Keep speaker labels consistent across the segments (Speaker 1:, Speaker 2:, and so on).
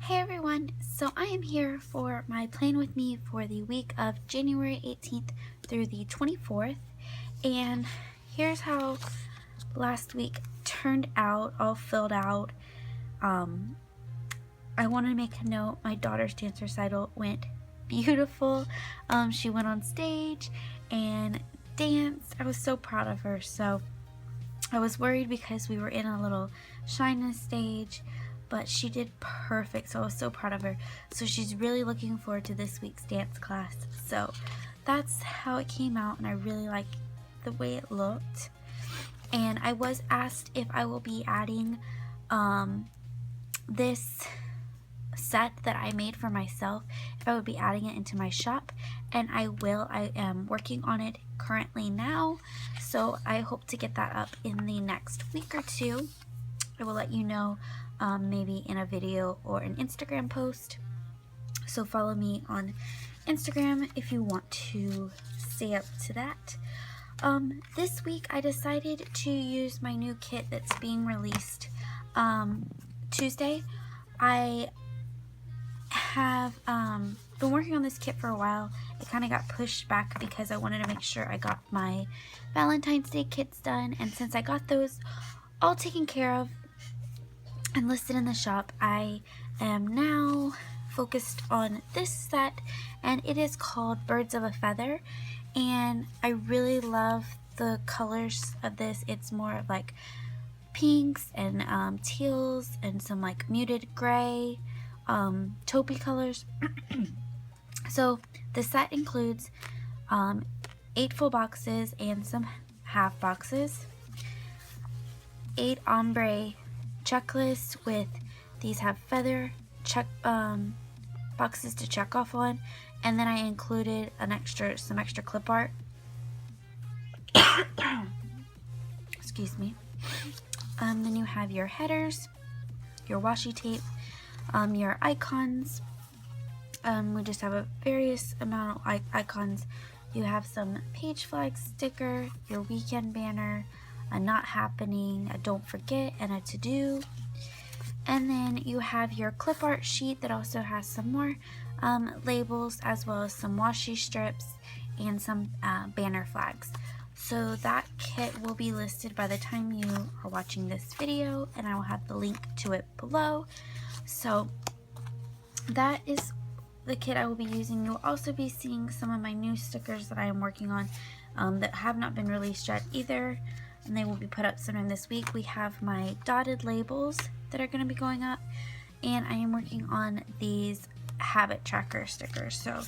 Speaker 1: Hey everyone, so I am here for my Plan With Me for the week of January 18th through the 24th, and here's how last week turned out, all filled out. I want to make a note, my daughter's dance recital went beautiful. She went on stage and danced. I was so proud of her, so I was worried because we were in a little shyness stage, but she did perfect, so I was so proud of her. So she's really looking forward to this week's dance class. So that's how it came out, and I really like the way it looked. And I was asked if I will be adding this set that I made for myself, if I would be adding it into my shop, and I will. I am working on it currently now, so I hope to get that up in the next week or two. I will let you know, maybe in a video or an Instagram post, so follow me on Instagram if you want to stay up to that. This week I decided to use my new kit that's being released Tuesday. I have been working on this kit for a while. It kind of got pushed back because I wanted to make sure I got my Valentine's Day kits done, and since I got those all taken care of and listed in the shop, I am now focused on this set, and it is called Birds of a Feather, and I really love the colors of this. It's more of like pinks and teals and some like muted gray, taupey colors. So the set includes 8 full boxes and some half boxes, 8 ombre checklists with these have feather check boxes to check off on, and then I included some extra clip art. Excuse me. Then you have your headers, your washi tape, your icons. We just have a various amount of icons. You have some page flag sticker, your weekend banner, a not happening, a don't forget, and a to do. And then you have your clip art sheet that also has some more labels, as well as some washi strips and some banner flags. So that kit will be listed by the time you are watching this video, and I will have the link to it below. So that is the kit I will be using. You'll also be seeing some of my new stickers that I am working on that have not been released yet either, and they will be put up sometime this week. We have my dotted labels that are going to be going up, and I am working on these habit tracker stickers. So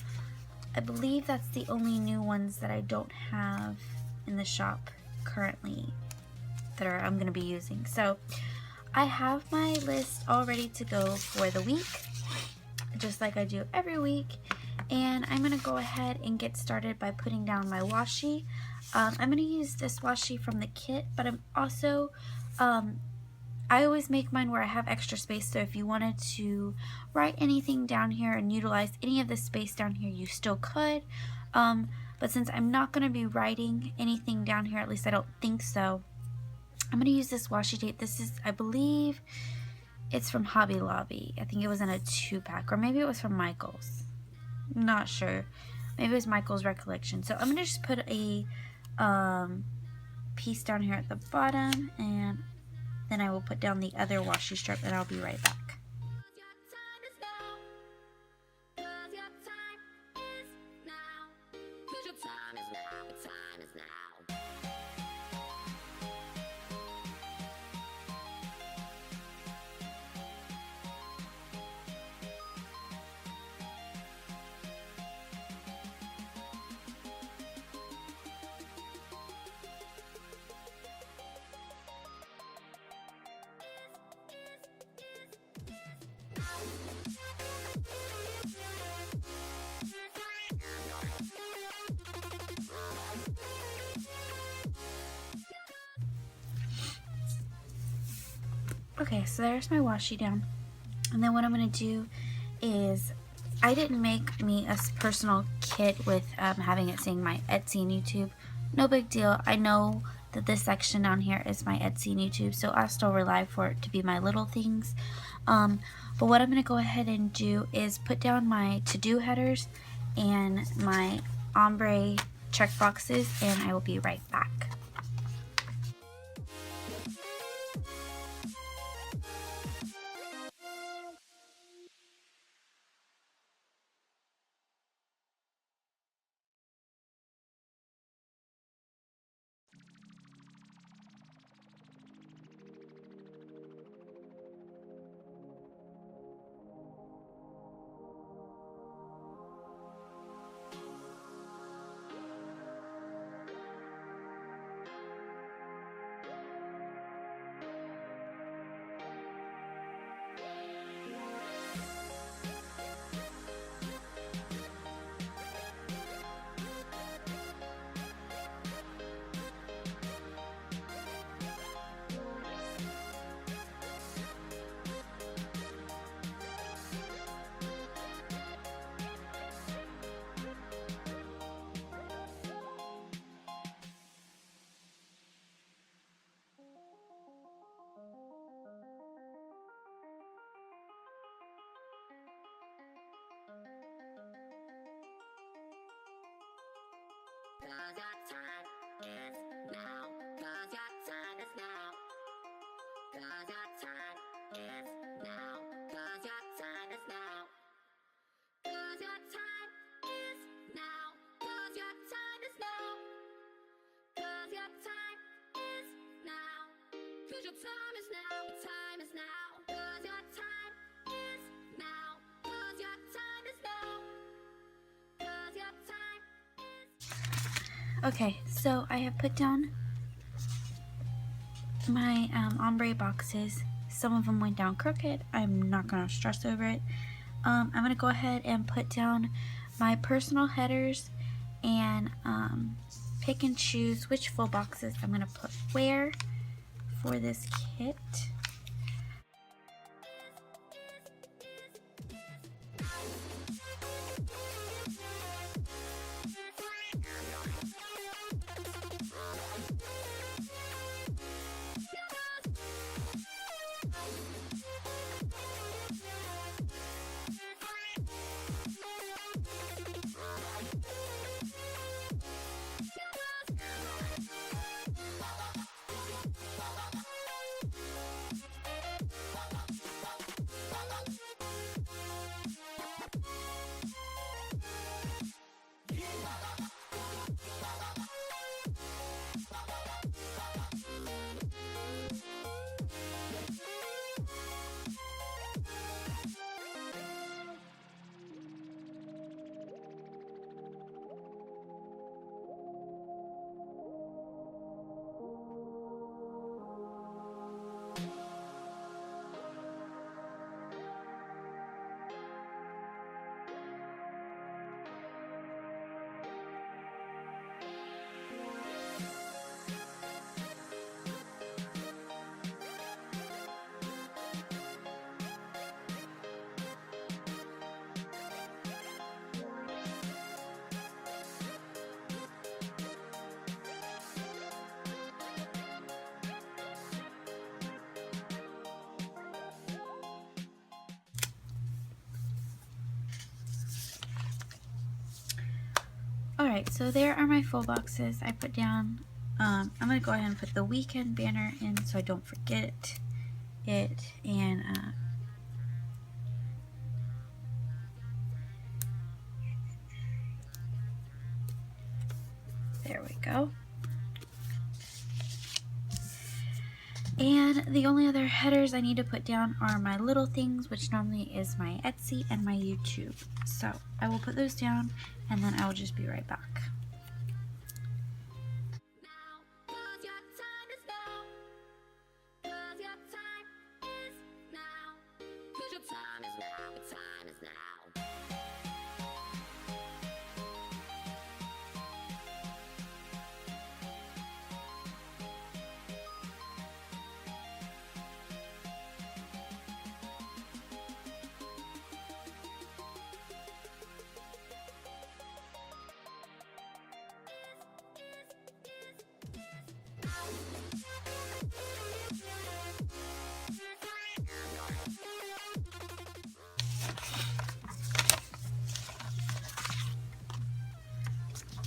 Speaker 1: I believe that's the only new ones that I don't have in the shop currently that I'm going to be using. So I have my list all ready to go for the week, just like I do every week, and I'm going to go ahead and get started by putting down my washi. I'm going to use this washi from the kit, but I'm also I always make mine where I have extra space, so if you wanted to write anything down here and utilize any of the space down here, you still could. But since I'm not going to be writing anything down here, at least I don't think so, I'm going to use this washi tape. This is, I believe, it's from Hobby Lobby. I think it was in a 2-pack, or maybe it was from Michael's. Not sure. Maybe it was Michael's Recollection. So I'm going to just put a piece down here at the bottom, and then I will put down the other washi strip, and I'll be right back. Okay, so there's my washi down. And then what I'm going to do is, I didn't make me a personal kit with having it saying my Etsy and YouTube. No big deal. I know that this section down here is my Etsy and YouTube, so I still rely for it to be my little things. But what I'm going to go ahead and do is put down my to-do headers and my ombre checkboxes, and I will be right back.
Speaker 2: Cause your time is now. Cause your time is now. Cause your time is now. Cause your time is now. Cause your time is now. Cause your time is now. Cause your time is now. Cause your time is now. Your time is now. Cause your time is now. Cause your time is now. Cause your time.
Speaker 1: Okay, so I have put down my ombre boxes. Some of them went down crooked. I'm not going to stress over it. I'm going to go ahead and put down my personal headers and pick and choose which full boxes I'm going to put where for this kit. Alright, so there are my full boxes I put down. I'm going to go ahead and put the weekend banner in so I don't forget it. And there we go. And the only other headers I need to put down are my little things, which normally is my Etsy and my YouTube. So I will put those down and then I will just be right back.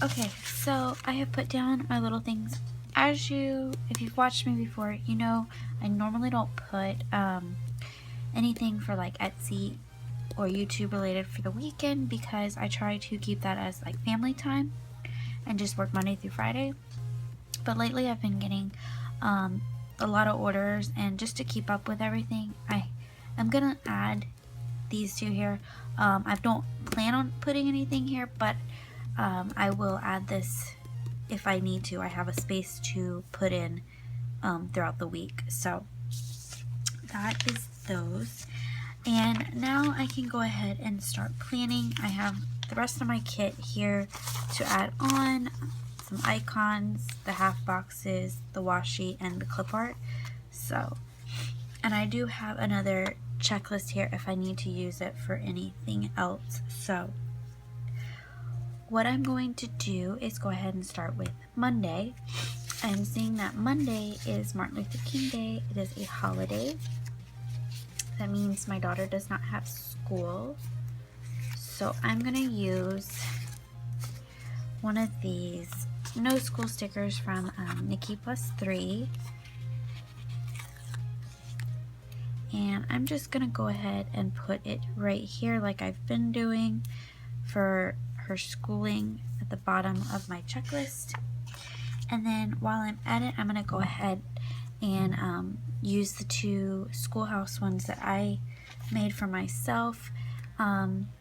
Speaker 1: Okay, so I have put down my little things. If you've watched me before, you know I normally don't put anything for like Etsy or YouTube related for the weekend because I try to keep that as like family time and just work Monday through Friday. But lately I've been getting a lot of orders, and just to keep up with everything, I'm gonna add these two here. I don't plan on putting anything here, but I will add this if I need to. I have a space to put in throughout the week. So that is those. And now I can go ahead and start planning. I have the rest of my kit here to add on. Some icons, the half boxes, the washi, and the clip art. So, and I do have another checklist here if I need to use it for anything else. So what I'm going to do is go ahead and start with Monday. I'm seeing that Monday is Martin Luther King Day. It is a holiday. That means my daughter does not have school. So I'm gonna use one of these no school stickers from Nikki Plus 3. And I'm just gonna go ahead and put it right here like I've been doing for her schooling at the bottom of my checklist. And then while I'm at it, I'm gonna go ahead and use the two schoolhouse ones that I made for myself.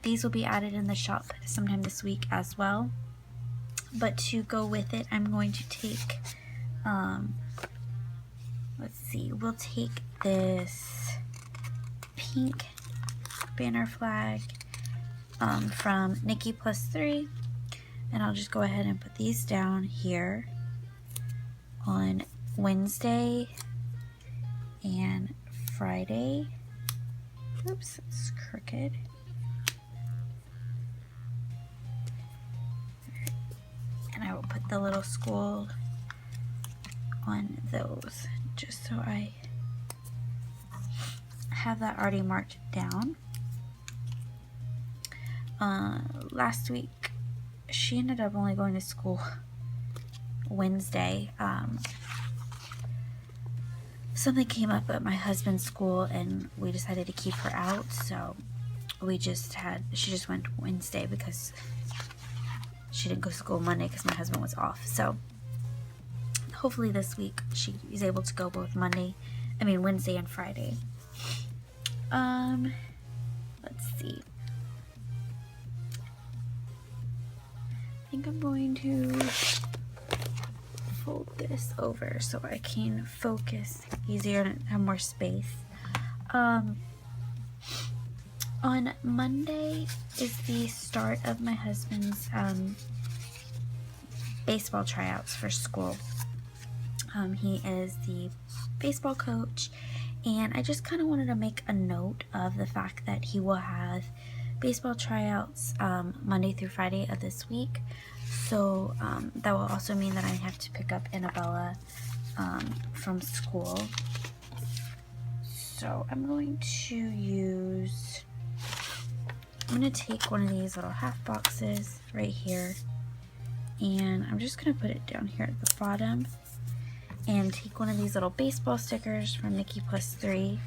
Speaker 1: These will be added in the shop sometime this week as well. But to go with it, I'm going to take, let's see, we'll take this pink banner flag from Nikki Plus 3, and I'll just go ahead and put these down here on Wednesday and Friday. Oops, it's crooked. And I will put the little school on those just so I have that already marked down. Last week she ended up only going to school Wednesday. Something came up at my husband's school and we decided to keep her out, so she just went Wednesday because she didn't go to school Monday because my husband was off. So hopefully this week she is able to go both Wednesday and Friday. Let's see. I think I'm going to fold this over so I can focus easier and have more space. On Monday is the start of my husband's baseball tryouts for school. He is the baseball coach, and I just kind of wanted to make a note of the fact that he will have baseball tryouts Monday through Friday of this week. So that will also mean that I have to pick up Annabella from school. So I'm going to take one of these little half boxes right here, and I'm just going to put it down here at the bottom, and take one of these little baseball stickers from Nikki Plus 3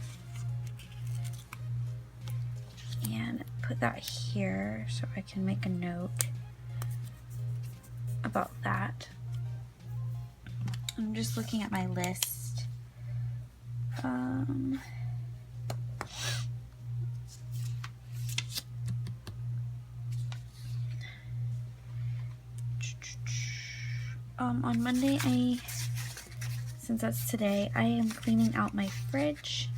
Speaker 1: and put that here so I can make a note about that. I'm just looking at my list. On Monday, since that's today, I am cleaning out my fridge.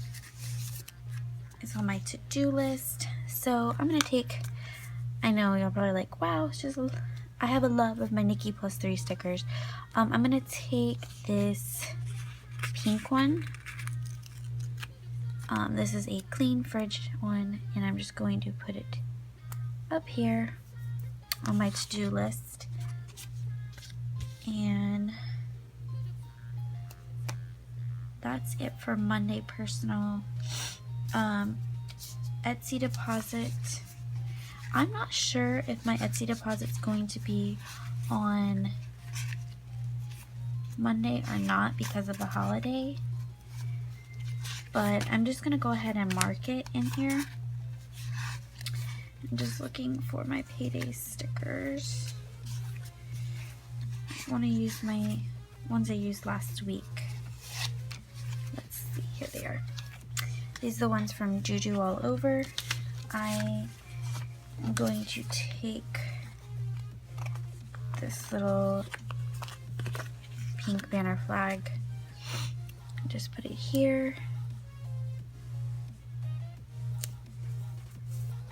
Speaker 1: It's on my to-do list. So I'm gonna take, I know you're probably like, wow, I have a love of my Nikki Plus 3 stickers. I'm gonna take this pink one. This is a clean fridge one, and I'm just going to put it up here on my to-do list. And that's it for Monday personal. Etsy deposit. I'm not sure if my Etsy deposit is going to be on Monday or not because of the holiday, but I'm just gonna go ahead and mark it in here. I'm just looking for my payday stickers. I want to use my ones I used last week. Let's see, here they are. These are the ones from Juju All Over. I am going to take this little pink banner flag and just put it here.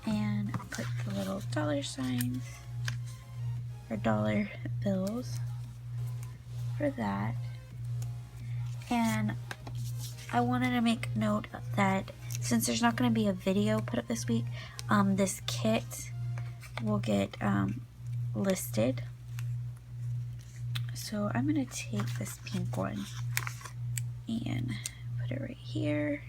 Speaker 1: And put the little dollar signs or dollar bills for that. And I wanted to make note that since there's not going to be a video put up this week, this kit will get listed. So I'm going to take this pink one and put it right here.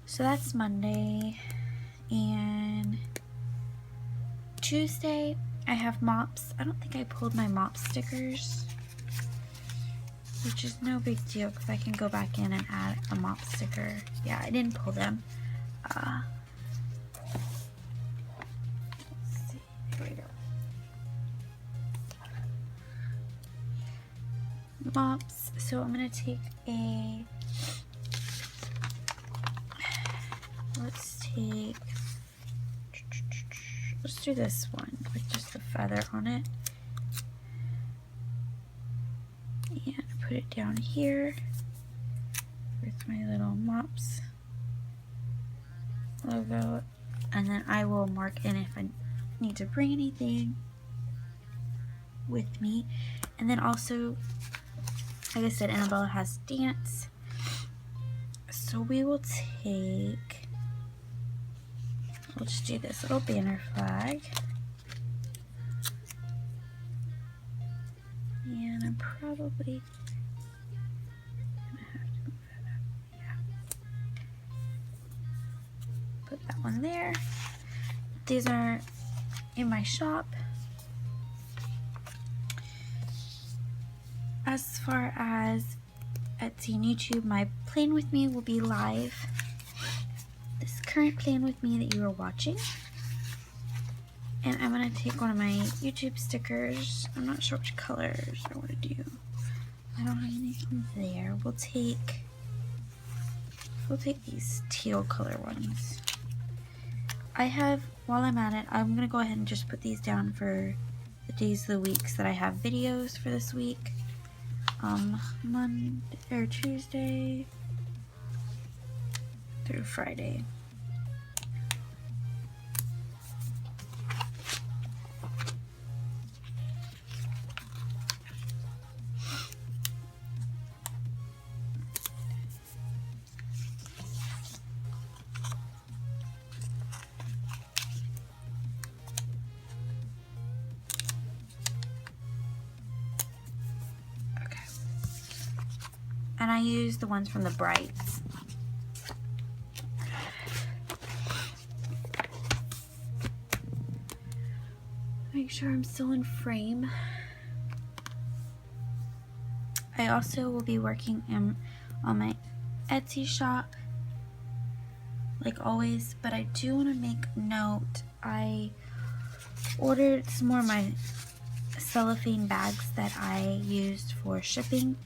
Speaker 1: So that's Monday, and Tuesday I have mops. I don't think I pulled my mop stickers, which is no big deal because I can go back in and add a mop sticker. Yeah, I didn't pull them. Let's see, here we go. Mops. So I'm gonna take a. Let's do this one with just the feather on it. And put it down here with my little mops logo. And then I will mark in if I need to bring anything with me. And then also, like I said, Annabella has dance. So we will take, we'll just do this little banner flag. And I'm probably gonna have to move that up. Yeah. Put that one there. These are in my shop. As far as Etsy and YouTube, my Plan With Me will be live. This current Plan With Me that you are watching. And I'm going to take one of my YouTube stickers. I'm not sure which colors I want to do. I don't have anything there. We'll take these teal color ones. I have, while I'm at it, I'm going to go ahead and just put these down for the days of the weeks that I have videos for this week. Monday or Tuesday through Friday. And I use the ones from the Brights. Make sure I'm still in frame. I also will be working on my Etsy shop, like always, but I do want to make note, I ordered some more of my cellophane bags that I used for shipping.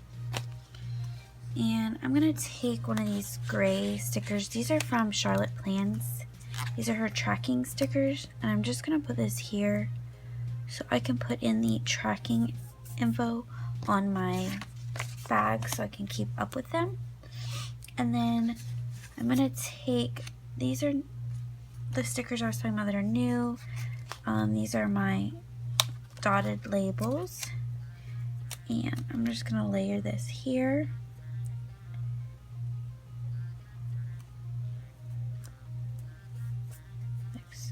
Speaker 1: And I'm going to take one of these gray stickers. These are from Charlotte Plans. These are her tracking stickers. And I'm just going to put this here so I can put in the tracking info on my bag so I can keep up with them. And then I'm going to take, these are the stickers I was talking about that are new. These are my dotted labels. And I'm just going to layer this here.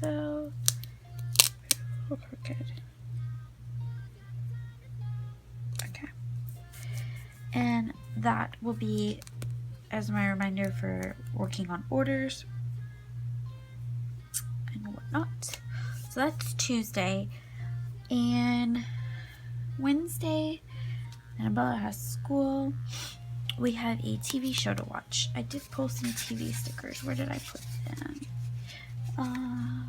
Speaker 1: So, crooked. Okay. And that will be as my reminder for working on orders and whatnot. So that's Tuesday. And Wednesday, Annabella has school. We have a TV show to watch. I did pull some TV stickers. Where did I put them? I know.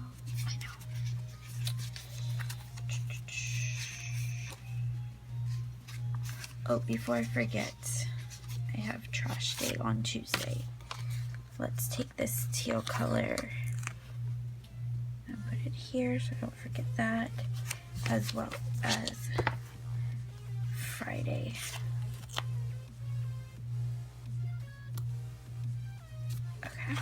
Speaker 1: Oh, before I forget, I have trash day on Tuesday. Let's take this teal color and put it here so I don't forget that, as well as Friday. Okay.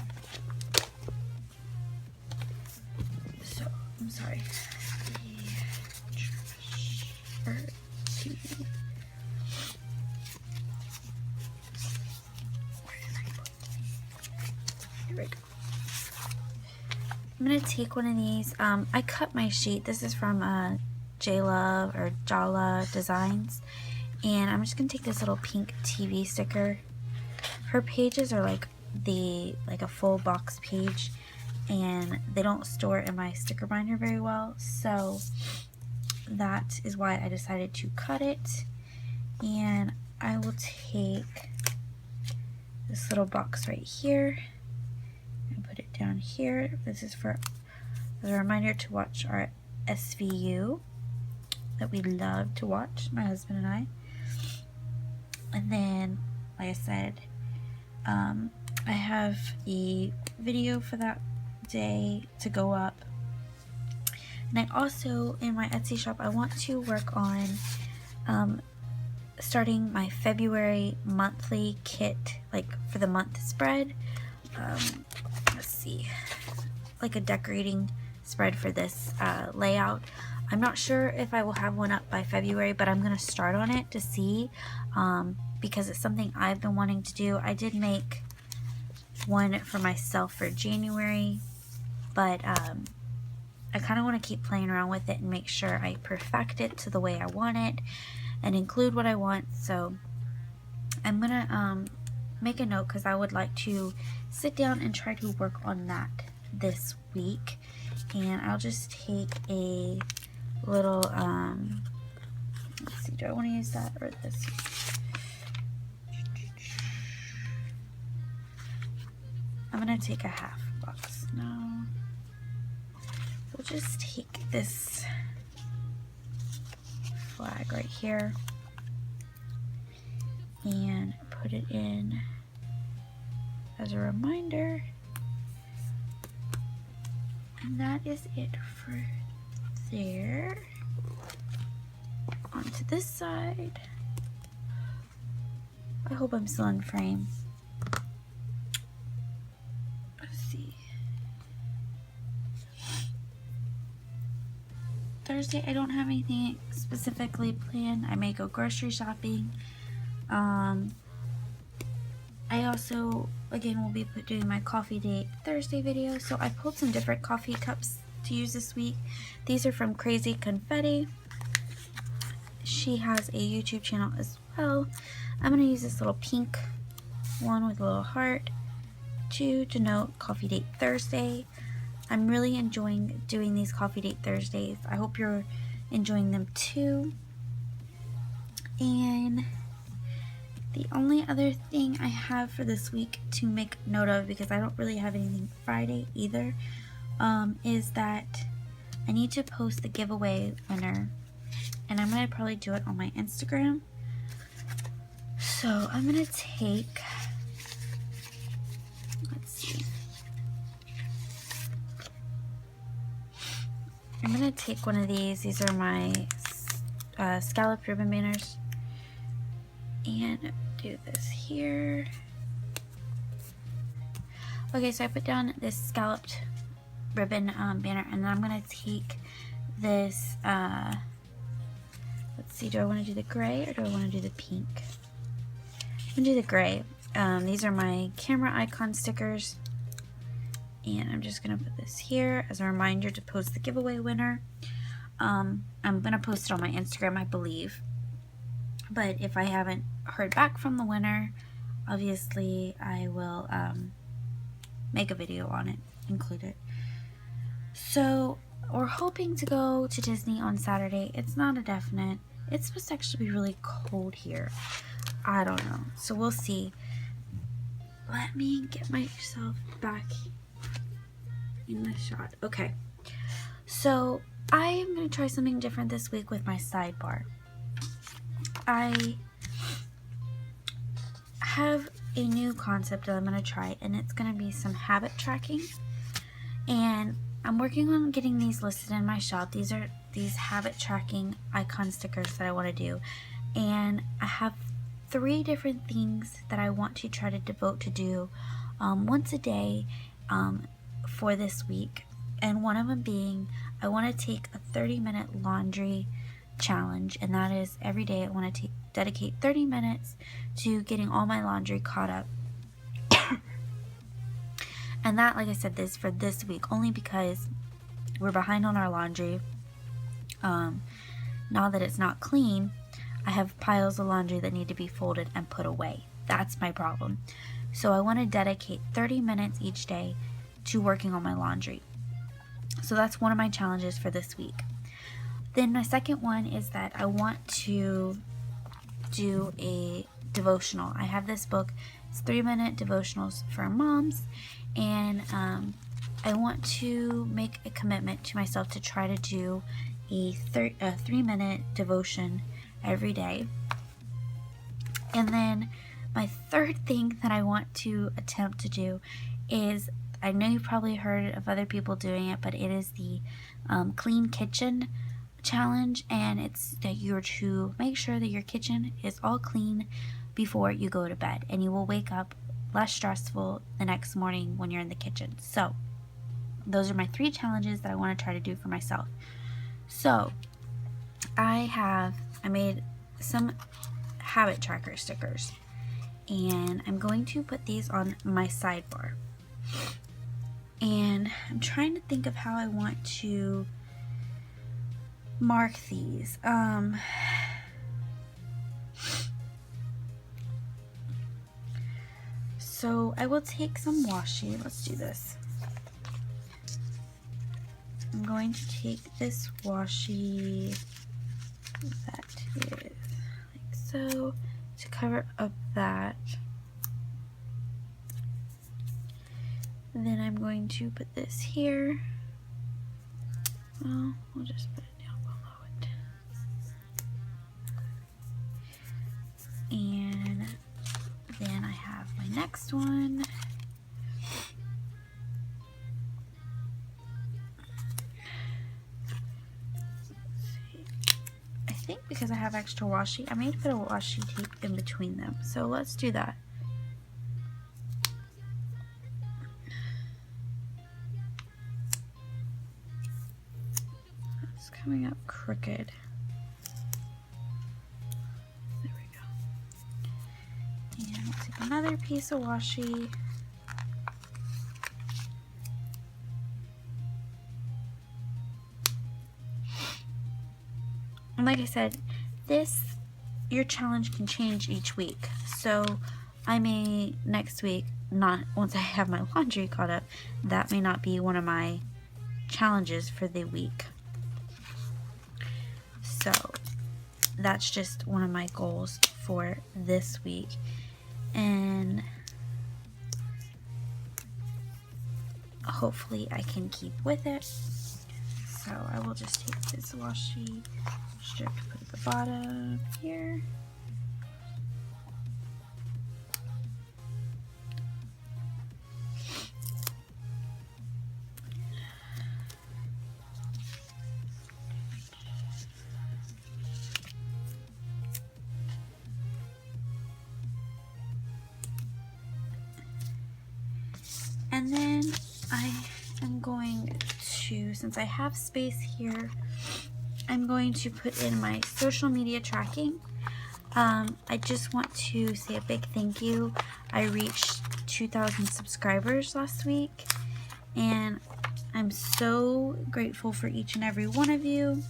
Speaker 1: So, I'm sorry. The trash or TV. Here we go. I'm gonna take one of these. I cut my sheet. This is from J-Love or Jala Designs, and I'm just gonna take this little pink TV sticker. Her pages are like a full box page, and they don't store in my sticker binder very well, so that is why I decided to cut it. And I will take this little box right here and put it down here. This is for as a reminder to watch our SVU that we love to watch, my husband and I. And then, like I said, I have the video for that day to go up. And I also, in my Etsy shop, I want to work on starting my February monthly kit, like for the month spread. Let's see, like a decorating spread for this layout. I'm not sure if I will have one up by February, but I'm gonna start on it to see, because it's something I've been wanting to do. I did make one for myself for January, but I kind of want to keep playing around with it and make sure I perfect it to the way I want it and include what I want. So I'm gonna make a note, because I would like to sit down and try to work on that this week. And I'll just take a little let's see, do I want to use that or this? I'm gonna take a half box. No, we'll just take this flag right here and put it in as a reminder. And that is it for there. Onto this side. I hope I'm still in frame. Let's see. Thursday, I don't have anything specifically planned. I may go grocery shopping. I also, again, will be doing my coffee date Thursday video. So I pulled some different coffee cups to use this week. These are from Crazy Confetti. She has a YouTube channel as well. I'm going to use this little pink one with a little heart to denote Coffee Date Thursday. I'm really enjoying doing these Coffee Date Thursdays. I hope you're enjoying them too. And the only other thing I have for this week to make note of, because I don't really have anything Friday either, is that I need to post the giveaway winner. And I'm going to probably do it on my Instagram. So I'm going to take, let's see. I'm going to take one of these. These are my scalloped ribbon banners. And do this here. Okay, so I put down this scalloped ribbon banner, and then I'm going to take this, let's see, do I want to do the gray or do I want to do the pink? I'm going to do the gray. These are my camera icon stickers, and I'm just going to put this here as a reminder to post the giveaway winner. I'm going to post it on my Instagram, I believe. But if I haven't heard back from the winner, obviously I will make a video on it, include it. So we're hoping to go to Disney on Saturday. It's not a definite. It's supposed to actually be really cold here. I don't know. So we'll see. Let me get myself back in the shot. Okay. So I am going to try something different this week with my sidebar. I have a new concept that I'm going to try, and it's going to be some habit tracking. And I'm working on getting these listed in my shop. These are these habit tracking icon stickers that I want to do. And I have 3 different things that I want to try to devote to do once a day for this week. And one of them being, I want to take a 30-minute laundry challenge, and that is every day I want to dedicate 30 minutes to getting all my laundry caught up. And that, like I said, is for this week, only because we're behind on our laundry. Now that it's not clean, I have piles of laundry that need to be folded and put away. That's my problem. So I want to dedicate 30 minutes each day to working on my laundry. So that's one of my challenges for this week. Then my second one is that I want to do a devotional. I have this book. It's 3-minute devotionals for moms, and I want to make a commitment to myself to try to do a 3-minute devotion every day. And then my third thing that I want to attempt to do is, I know you've probably heard of other people doing it, but it is the clean kitchen challenge, and it's that you're to make sure that your kitchen is all clean before you go to bed, and you will wake up less stressful the next morning when you're in the kitchen. So those are my 3 challenges that I want to try to do for myself. So I made some habit tracker stickers, and I'm going to put these on my sidebar, and I'm trying to think of how I want to mark these. So I will take some washi. Let's do this. I'm going to take this washi that is like so to cover up that. And then I'm going to put this here. Well, we'll just put it down below it. And then I have my next one. I think because I have extra washi, I may put a washi tape in between them. So let's do that. It's coming up crooked. There we go. And we'll take another piece of washi. And like I said, your challenge can change each week. So I may next week, not once I have my laundry caught up, that may not be one of my challenges for the week. So that's just one of my goals for this week. And hopefully I can keep with it. So I will just take this washi strip, put it at the bottom here. And then I am going to, since I have space here, I'm going to put in my social media tracking. I just want to say a big thank you. I reached 2,000 subscribers last week, and I'm so grateful for each and every one of you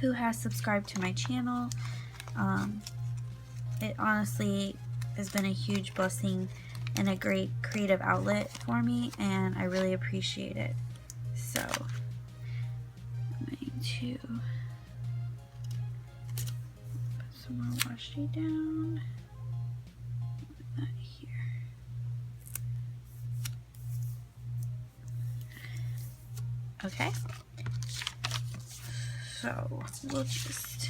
Speaker 1: who has subscribed to my channel. It honestly has been a huge blessing and a great creative outlet for me, and I really appreciate it. So I'm going to put some more washi down. Put that here. Okay. So we'll just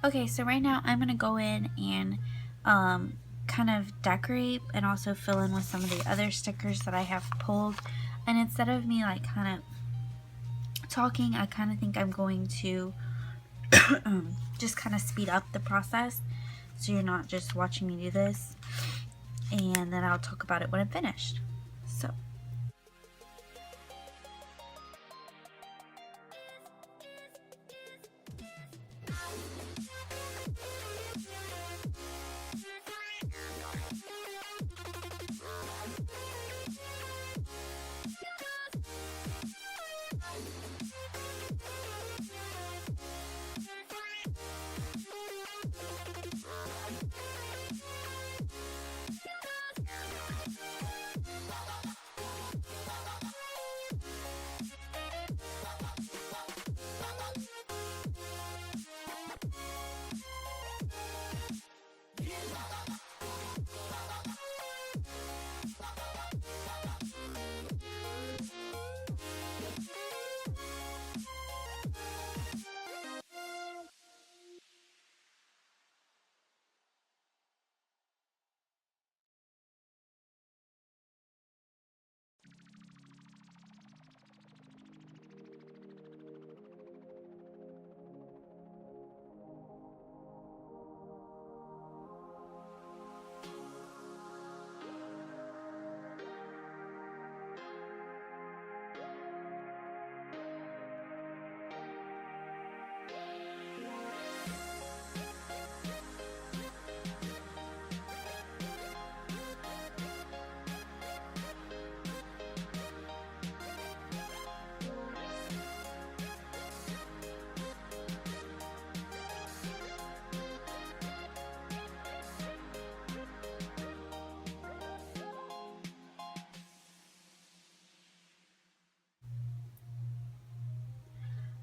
Speaker 1: okay, so right now I'm gonna go in and kind of decorate and also fill in with some of the other stickers that I have pulled. And instead of me like kind of talking, I kind of think I'm going to just kind of speed up the process so you're not just watching me do this, and then I'll talk about it when I'm finished. So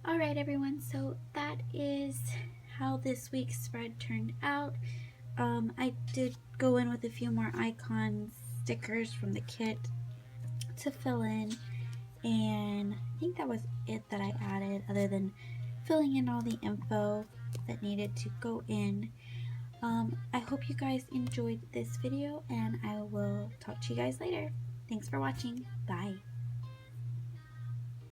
Speaker 1: alright everyone, so that is how this week's spread turned out. I did go in with a few more icon stickers from the kit to fill in, and I think that was it that I added other than filling in all the info that needed to go in. I hope you guys enjoyed this video, and I will talk to you guys later. Thanks for watching. Bye.